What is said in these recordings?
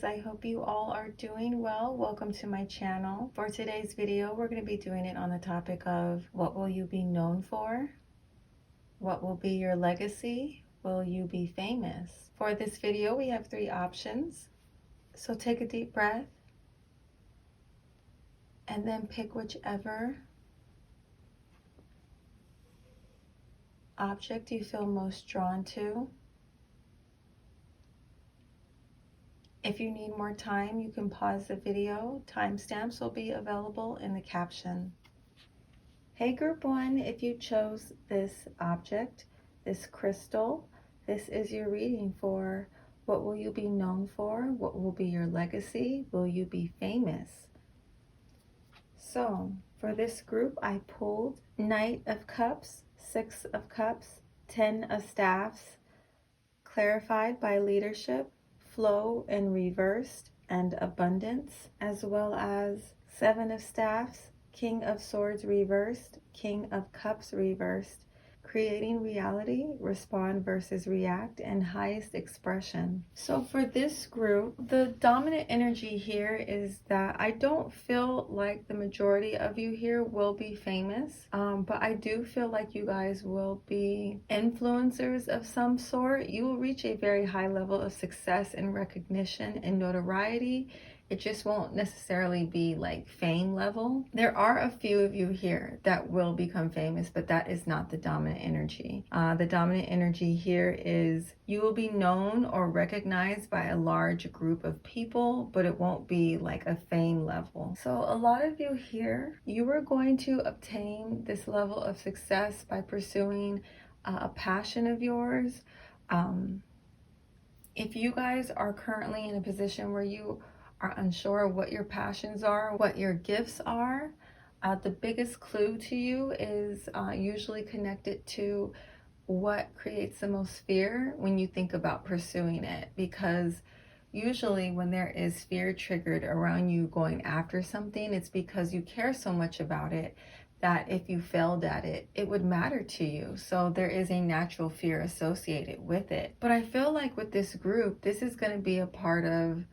guys, I hope you all are doing well. Welcome to my channel. For today's video, we're going to be doing it on the topic of what will you be known for? What will be your legacy? Will you be famous? For this video, we have 3 options. So take a deep breath and then pick whichever object you feel most drawn to. If you need more time, you can pause the video. Timestamps will be available in the caption. Hey group 1, if you chose this object, this crystal, this is your reading for what will you be known for? What will be your legacy? Will you be famous? So for this group, I pulled Knight of Cups, 6 of Cups, 10 of Staffs, clarified by leadership, flow and reversed, and abundance, as well as 7 of Staffs, King of Swords reversed, King of Cups reversed, creating reality, respond versus react, and highest expression. So for this group, the dominant energy here is that I don't feel like the majority of you here will be famous, but I do feel like you guys will be influencers of some sort. You will reach a very high level of success and recognition and notoriety. It just won't necessarily be like fame level. There are a few of you here that will become famous, but that is not the dominant energy. The dominant energy here is you will be known or recognized by a large group of people, but it won't be like a fame level. So a lot of you here, you are going to obtain this level of success by pursuing a passion of yours. If you guys are currently in a position where you are unsure what your passions are, what your gifts are, the biggest clue to you is usually connected to what creates the most fear when you think about pursuing it. Because usually when there is fear triggered around you going after something, it's because you care so much about it that if you failed at it, it would matter to you. So there is a natural fear associated with it. But I feel like with this group, this is going to be a part of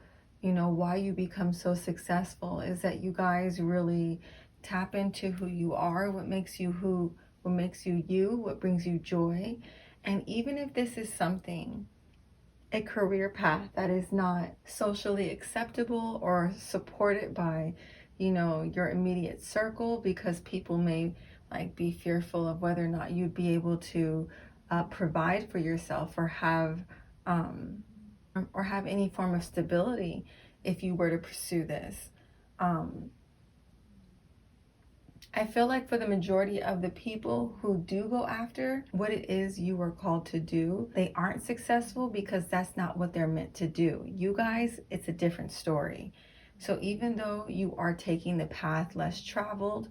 why you become so successful, is that you guys really tap into who you are, what makes you you, what brings you joy. And even if this is a career path that is not socially acceptable or supported by, your immediate circle, because people may be fearful of whether or not you'd be able to provide for yourself or have any form of stability if you were to pursue this. I feel like for the majority of the people who do go after what it is you were called to do, they aren't successful because that's not what they're meant to do. You guys, it's a different story. So even though you are taking the path less traveled,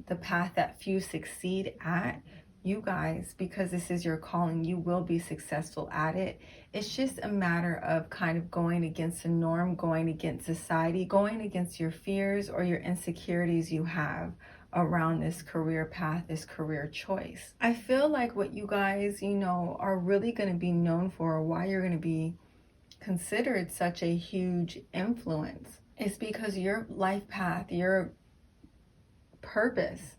the path that few succeed at, you guys, because this is your calling, you will be successful at it. It's just a matter of kind of going against the norm, going against society, going against your fears or your insecurities you have around this career path, this career choice. I feel like what you guys, are really going to be known for, why you're going to be considered such a huge influence, is because your life path, your purpose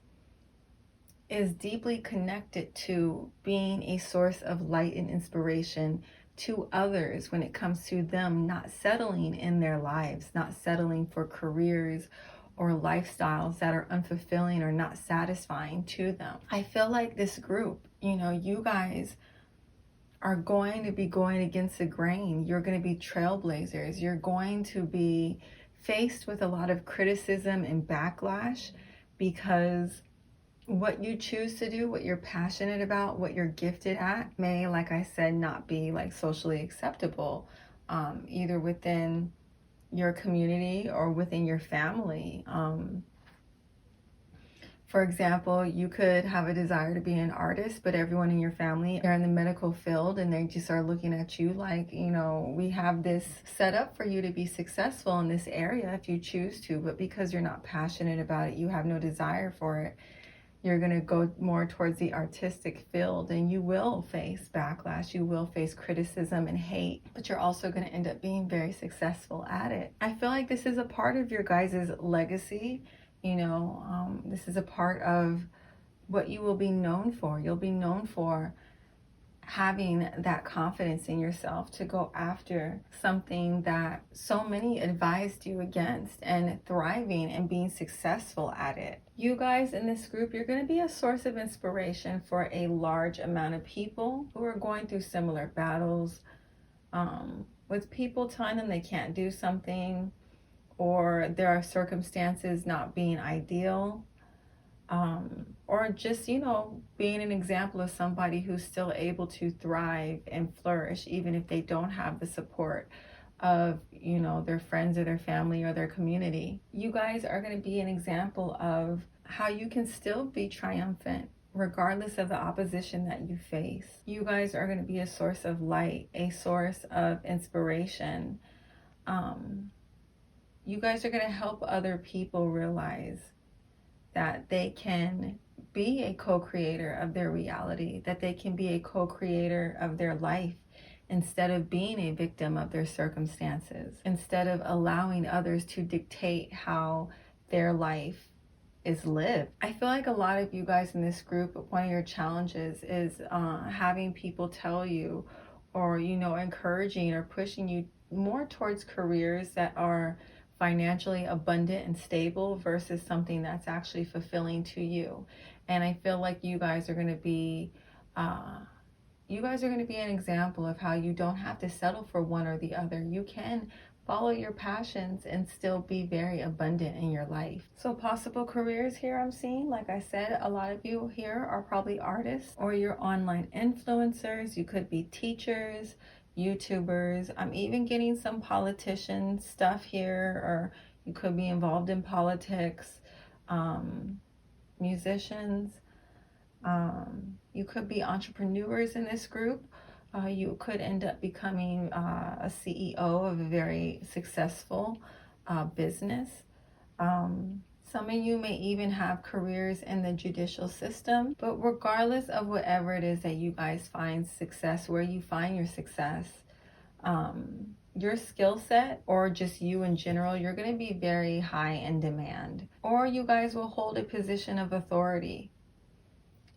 is deeply connected to being a source of light and inspiration to others when it comes to them not settling in their lives, not settling for careers or lifestyles that are unfulfilling or not satisfying to them. I feel like this group, you guys are going to be going against the grain. You're going to be trailblazers. You're going to be faced with a lot of criticism and backlash because what you choose to do, what you're passionate about, what you're gifted at may, like I said, not be socially acceptable, either within your community or within your family. For example, you could have a desire to be an artist, but everyone in your family are in the medical field and they just are looking at you like, we have this set up for you to be successful in this area if you choose to, but because you're not passionate about it, you have no desire for it, you're going to go more towards the artistic field, and you will face backlash, you will face criticism and hate, but you're also going to end up being very successful at it. I feel like this is a part of your guys' legacy. This is a part of what you will be known for. You'll be known for having that confidence in yourself to go after something that so many advised you against, and thriving and being successful at it. You guys in this group, you're going to be a source of inspiration for a large amount of people who are going through similar battles, with people telling them they can't do something, or there are circumstances not being ideal. Or just, being an example of somebody who's still able to thrive and flourish, even if they don't have the support of, their friends or their family or their community. You guys are going to be an example of how you can still be triumphant regardless of the opposition that you face. You guys are going to be a source of light, a source of inspiration. You guys are going to help other people realize that they can be a co-creator of their reality, that they can be a co-creator of their life instead of being a victim of their circumstances, instead of allowing others to dictate how their life is lived. I feel like a lot of you guys in this group, one of your challenges is having people tell you, or, encouraging or pushing you more towards careers that are financially abundant and stable versus something that's actually fulfilling to you. And I feel like you guys are going to be an example of how you don't have to settle for one or the other. You can follow your passions and still be very abundant in your life. So possible careers here I'm seeing, like I said, a lot of you here are probably artists, or you're online influencers. You could be teachers, YouTubers. I'm even getting some politician stuff here, or you could be involved in politics, musicians. You could be entrepreneurs in this group. You could end up becoming a CEO of a very successful business. Some of you may even have careers in the judicial system, but regardless of whatever it is that you guys find success, where you find your success, your skill set, or just you in general, you're going to be very high in demand, or you guys will hold a position of authority.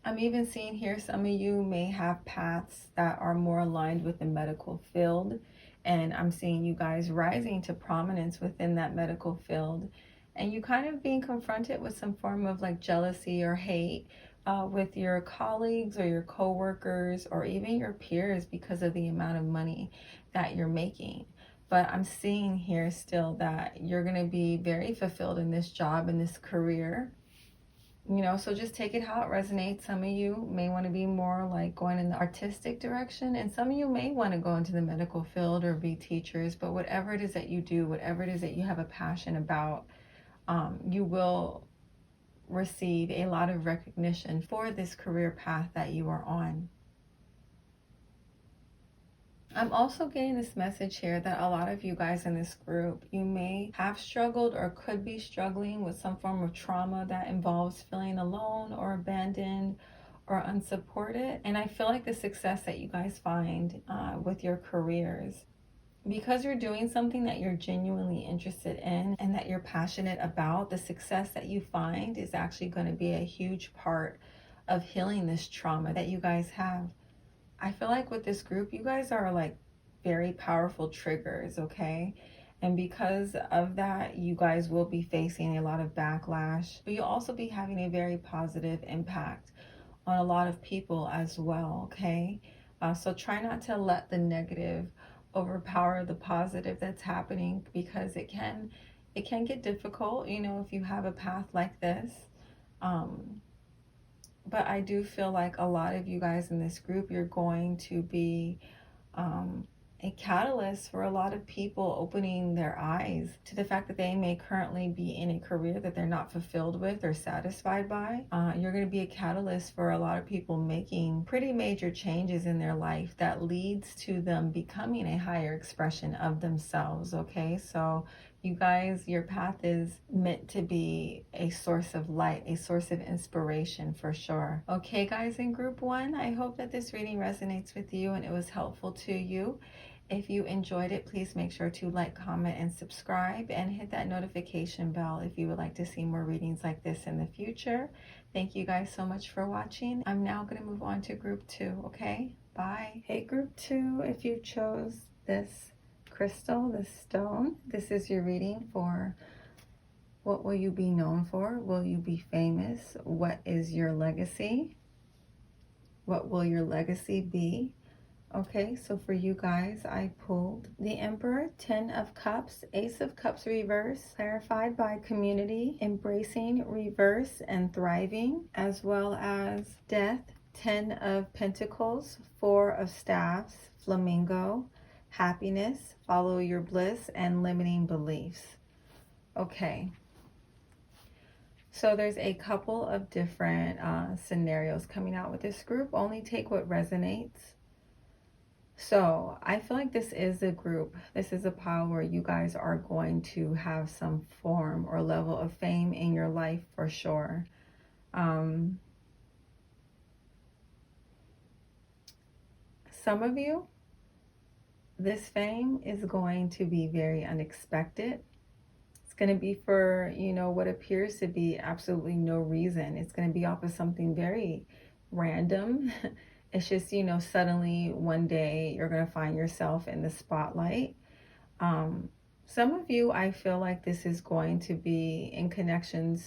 I'm even seeing here some of you may have paths that are more aligned with the medical field, and I'm seeing you guys rising to prominence within that medical field, and you kind of being confronted with some form of like jealousy or hate with your colleagues or your coworkers or even your peers because of the amount of money that you're making. But I'm seeing here still that you're going to be very fulfilled in this job, in this career. So just take it how it resonates. Some of you may want to be more like going in the artistic direction, and some of you may want to go into the medical field or be teachers. But whatever it is that you do, whatever it is that you have a passion about, you will receive a lot of recognition for this career path that you are on. I'm also getting this message here that a lot of you guys in this group, you may have struggled or could be struggling with some form of trauma that involves feeling alone or abandoned or unsupported. And I feel like the success that you guys find with your careers, because you're doing something that you're genuinely interested in and that you're passionate about, the success that you find is actually going to be a huge part of healing this trauma that you guys have. I feel like with this group, you guys are like very powerful triggers, okay? And because of that, you guys will be facing a lot of backlash, but you'll also be having a very positive impact on a lot of people as well, okay? So try not to let the negative overpower the positive that's happening, because it can get difficult, if you have a path like this. But I do feel like a lot of you guys in this group, you're going to be a catalyst for a lot of people opening their eyes to the fact that they may currently be in a career that they're not fulfilled with or satisfied by. You're going to be a catalyst for a lot of people making pretty major changes in their life that leads to them becoming a higher expression of themselves, okay? So You guys, your path is meant to be a source of light, a source of inspiration for sure. Okay, guys, in group 1, I hope that this reading resonates with you and it was helpful to you. If you enjoyed it, please make sure to like, comment, and subscribe, and hit that notification bell if you would like to see more readings like this in the future. Thank you guys so much for watching. I'm now going to move on to group 2, okay? Bye. Hey, group 2, if you chose this crystal, this stone, this is your reading for what will you be known for? Will you be famous? What is your legacy? What will your legacy be? Okay, so for you guys, I pulled the Emperor, 10 of Cups, Ace of Cups reverse, clarified by community, embracing, reverse, and thriving, as well as Death, 10 of Pentacles, 4 of Staffs, Flamingo, happiness, follow your bliss, and limiting beliefs. Okay, so there's a couple of different scenarios coming out with this group. Only take what resonates. So I feel like this is a group, this is a pile where you guys are going to have some form or level of fame in your life for sure. Some of you, this fame is going to be very unexpected. It's going to be for, you know, what appears to be absolutely no reason. It's going to be off of something very random. It's just, you know, suddenly one day you're going to find yourself in the spotlight. Some of you, I feel like this is going to be in connection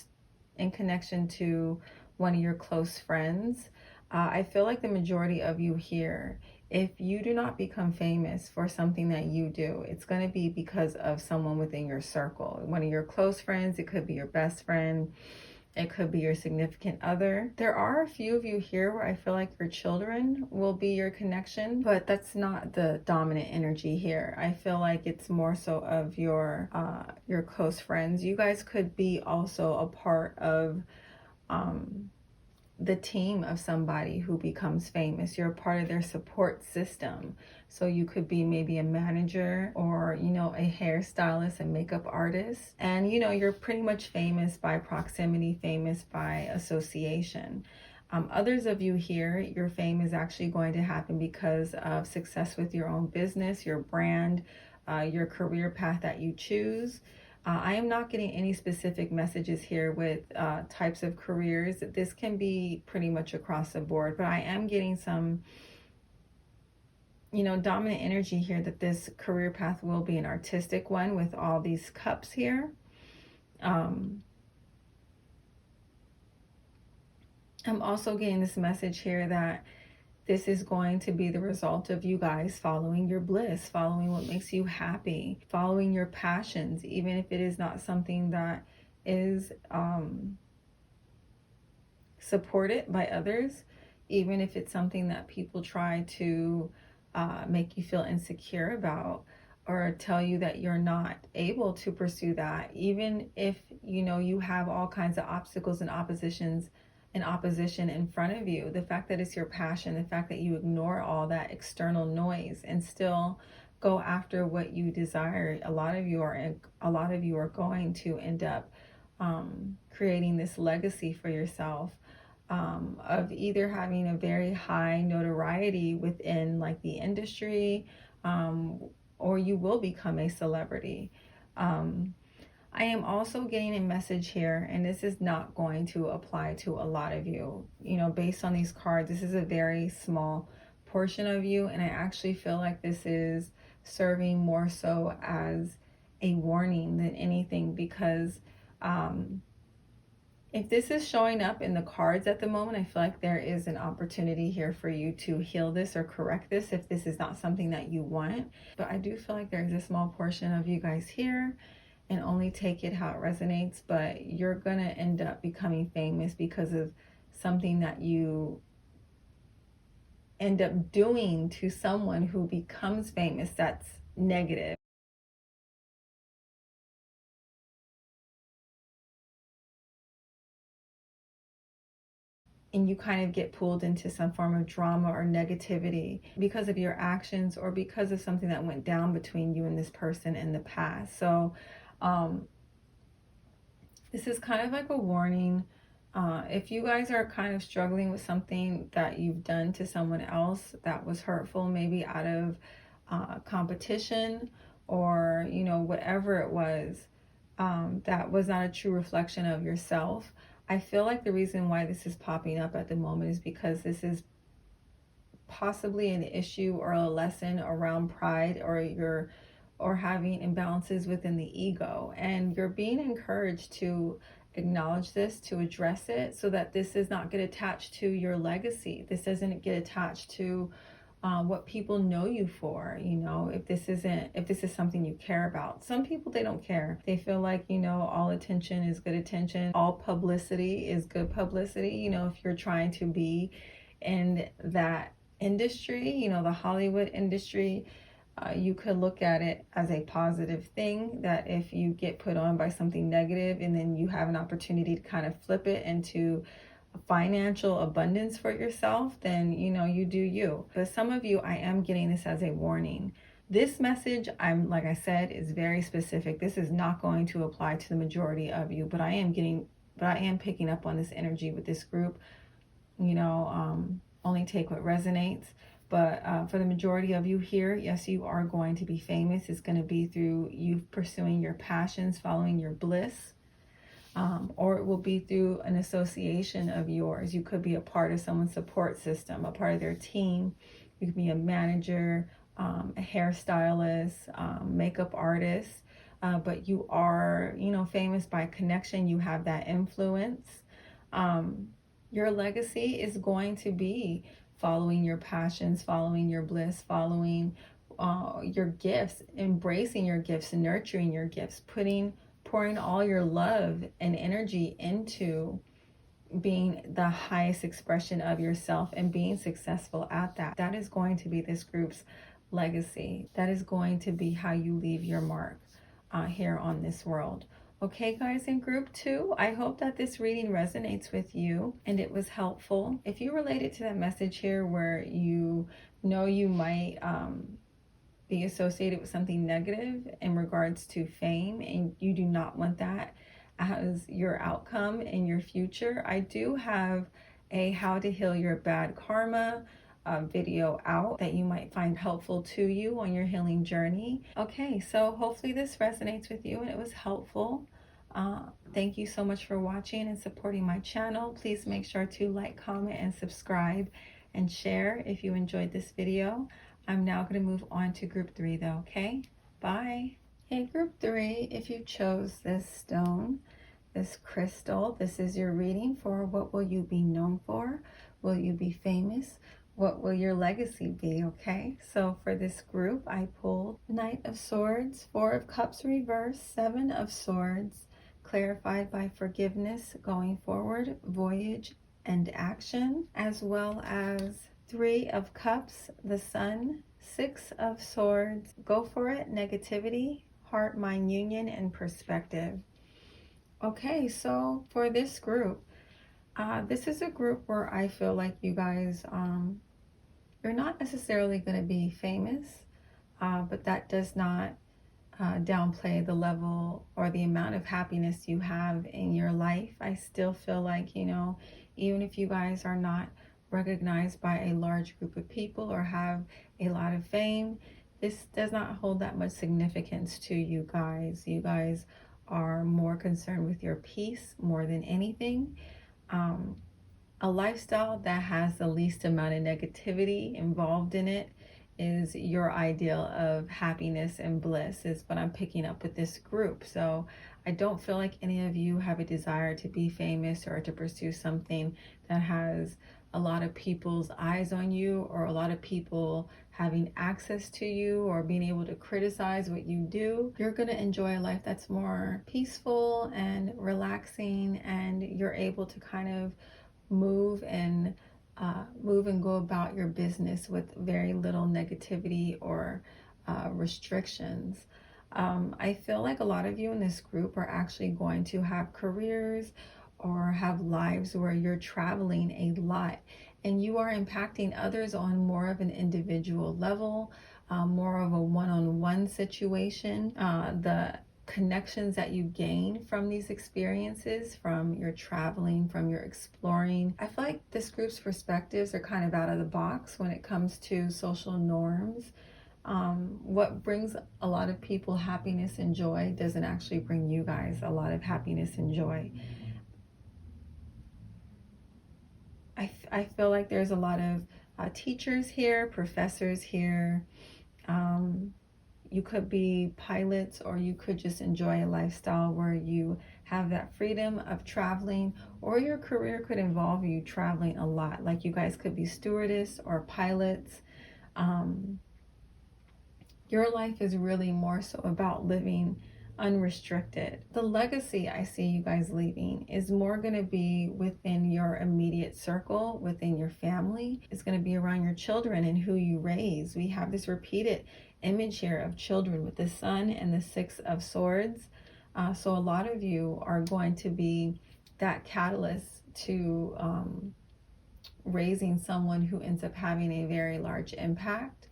to one of your close friends. I feel like the majority of you here, if you do not become famous for something that you do, it's going to be because of someone within your circle. One of your close friends, it could be your best friend, it could be your significant other. There are a few of you here where I feel like your children will be your connection, but that's not the dominant energy here. I feel like it's more so of your close friends. You guys could be also a part of the team of somebody who becomes famous. You're a part of their support system. So you could be maybe a manager or, you know, a hairstylist, a makeup artist. And, you know, you're pretty much famous by proximity, famous by association. Others of you here, your fame is actually going to happen because of success with your own business, your brand, your career path that you choose. I am not getting any specific messages here with types of careers. This can be pretty much across the board, but I am getting some, you know, dominant energy here that this career path will be an artistic one with all these cups here. I'm also getting this message here that this is going to be the result of you guys following your bliss, following what makes you happy, following your passions, even if it is not something that is supported by others, even if it's something that people try to make you feel insecure about or tell you that you're not able to pursue that, even if, you know, you have all kinds of obstacles and opposition in front of you. The fact that it's your passion, the fact that you ignore all that external noise and still go after what you desire, a lot of you are going to end up creating this legacy for yourself, of either having a very high notoriety within like the industry, or you will become a celebrity. I am also getting a message here, and this is not going to apply to a lot of you. You know, based on these cards, this is a very small portion of you, and I actually feel like this is serving more so as a warning than anything, because if this is showing up in the cards at the moment, I feel like there is an opportunity here for you to heal this or correct this if this is not something that you want. But I do feel like there is a small portion of you guys here, and only take it how it resonates, but you're gonna end up becoming famous because of something that you end up doing to someone who becomes famous that's negative. And you kind of get pulled into some form of drama or negativity because of your actions or because of something that went down between you and this person in the past. So This is kind of like a warning. If you guys are kind of struggling with something that you've done to someone else that was hurtful, maybe out of competition, or whatever it was, that was not a true reflection of yourself. I feel like the reason why this is popping up at the moment is because this is possibly an issue or a lesson around pride, or having imbalances within the ego, and you're being encouraged to acknowledge this, to address it, so that this does not get attached to your legacy. This doesn't get attached to what people know you for. If this is something you care about. Some people, they don't care. They feel like, all attention is good attention, all publicity is good publicity. If you're trying to be in that industry, the Hollywood industry, you could look at it as a positive thing, that if you get put on by something negative and then you have an opportunity to kind of flip it into financial abundance for yourself, then you do you. But some of you, I am getting this as a warning. This message, like I said, is very specific. This is not going to apply to the majority of you, but I am picking up on this energy with this group. Only take what resonates. But for the majority of you here, yes, you are going to be famous. It's going to be through you pursuing your passions, following your bliss, or it will be through an association of yours. You could be a part of someone's support system, a part of their team. You could be a manager, a hairstylist, makeup artist, but you are, famous by connection. You have that influence. Your legacy is going to be following your passions, following your bliss, following your gifts, embracing your gifts, nurturing your gifts, pouring all your love and energy into being the highest expression of yourself and being successful at that. That is going to be this group's legacy. That is going to be how you leave your mark here on this world. Okay, guys, in group 2, I hope that this reading resonates with you and it was helpful. If you related to that message here where you might be associated with something negative in regards to fame, and you do not want that as your outcome in your future, I do have a how to heal your bad karma video out that you might find helpful to you on your healing journey. Okay, so hopefully this resonates with you and it was helpful. Thank you so much for watching and supporting my channel. Please make sure to like, comment, and subscribe and share if you enjoyed this video. I'm now going to move on to group 3 though, okay? Bye. Hey, group 3, if you chose this stone, this crystal, this is your reading for what will you be known for? Will you be famous? What will your legacy be, okay? So for this group, I pulled Knight of Swords, 4 of Cups reversed, 7 of Swords, clarified by forgiveness, going forward, voyage, and action, as well as 3 of Cups, the Sun, 6 of Swords, go for it, negativity, heart, mind union, and perspective. Okay, so for this group, this is a group where I feel like you guys, you're not necessarily going to be famous, but that does not downplay the level or the amount of happiness you have in your life. I still feel like, even if you guys are not recognized by a large group of people or have a lot of fame, this does not hold that much significance to you guys. You guys are more concerned with your peace more than anything. A lifestyle that has the least amount of negativity involved in it is your ideal of happiness and bliss, is what I'm picking up with this group. So I don't feel like any of you have a desire to be famous or to pursue something that has a lot of people's eyes on you, or a lot of people having access to you, or being able to criticize what you do. You're going to enjoy a life that's more peaceful and relaxing, and you're able to kind of move and go about your business with very little negativity or restrictions. I feel like a lot of you in this group are actually going to have careers or have lives where you're traveling a lot and you are impacting others on more of an individual level, more of a one-on-one situation. The connections that you gain from these experiences, from your traveling, from your exploring. I feel like this group's perspectives are kind of out of the box when it comes to social norms. What brings a lot of people happiness and joy doesn't actually bring you guys a lot of happiness and joy. I feel like there's a lot of teachers here, professors here. You could be pilots, or you could just enjoy a lifestyle where you have that freedom of traveling, or your career could involve you traveling a lot. Like you guys could be stewardess or pilots. Your life is really more so about living unrestricted. The legacy I see you guys leaving is more going to be within your immediate circle, within your family. It's going to be around your children and who you raise. We have this repeated image here of children with the Sun and the Six of Swords. So a lot of you are going to be that catalyst to raising someone who ends up having a very large impact.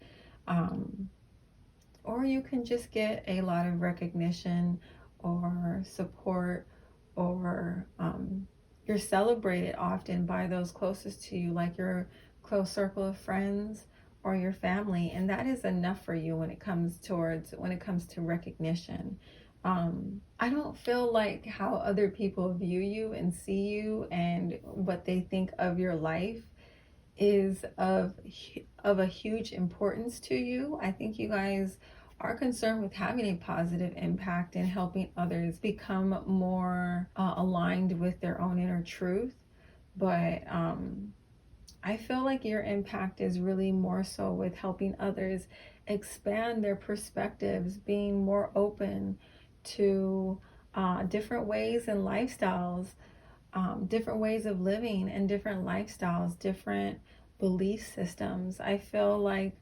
Or you can just get a lot of recognition or support, or you're celebrated often by those closest to you, like your close circle of friends or your family, and that is enough for you when it comes to recognition. I don't feel like how other people view you and see you and what they think of your life is of a huge importance to you. I think you guys are concerned with having a positive impact and helping others become more aligned with their own inner truth. But I feel like your impact is really more so with helping others expand their perspectives, being more open to different ways and lifestyles, different ways of living and different lifestyles, different belief systems. I feel like,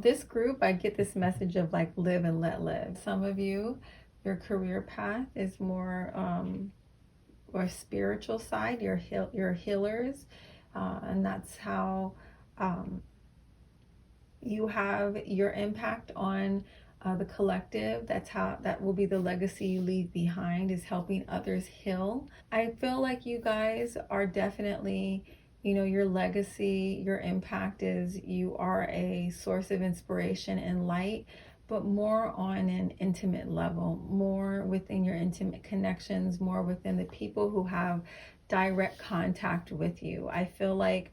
this group, I get this message of like live and let live. Some of you, your career path is more or spiritual side, you're healers, and that's how you have your impact on the collective. That will be the legacy you leave behind, is helping others heal. I feel like you guys are definitely, your legacy, your impact is you are a source of inspiration and light, but more on an intimate level, more within your intimate connections, more within the people who have direct contact with you. I feel like,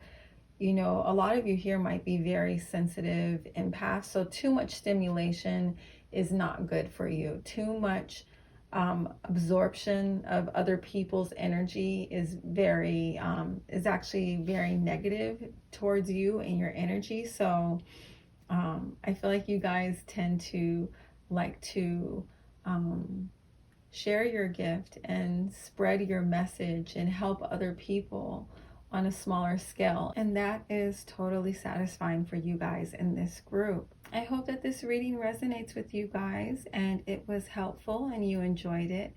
a lot of you here might be very sensitive empaths, so too much stimulation is not good for you. Too much absorption of other people's energy is actually very negative towards you and your energy. So I feel like you guys tend to like to share your gift and spread your message and help other people on a smaller scale, and that is totally satisfying for you guys in this group. I hope that this reading resonates with you guys and it was helpful and you enjoyed it.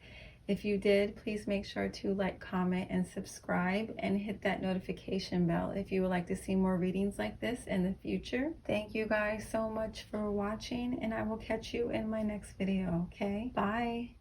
If you did, please make sure to like, comment, and subscribe, and hit that notification bell if you would like to see more readings like this in the future. Thank you guys so much for watching, and I will catch you in my next video. Okay, bye.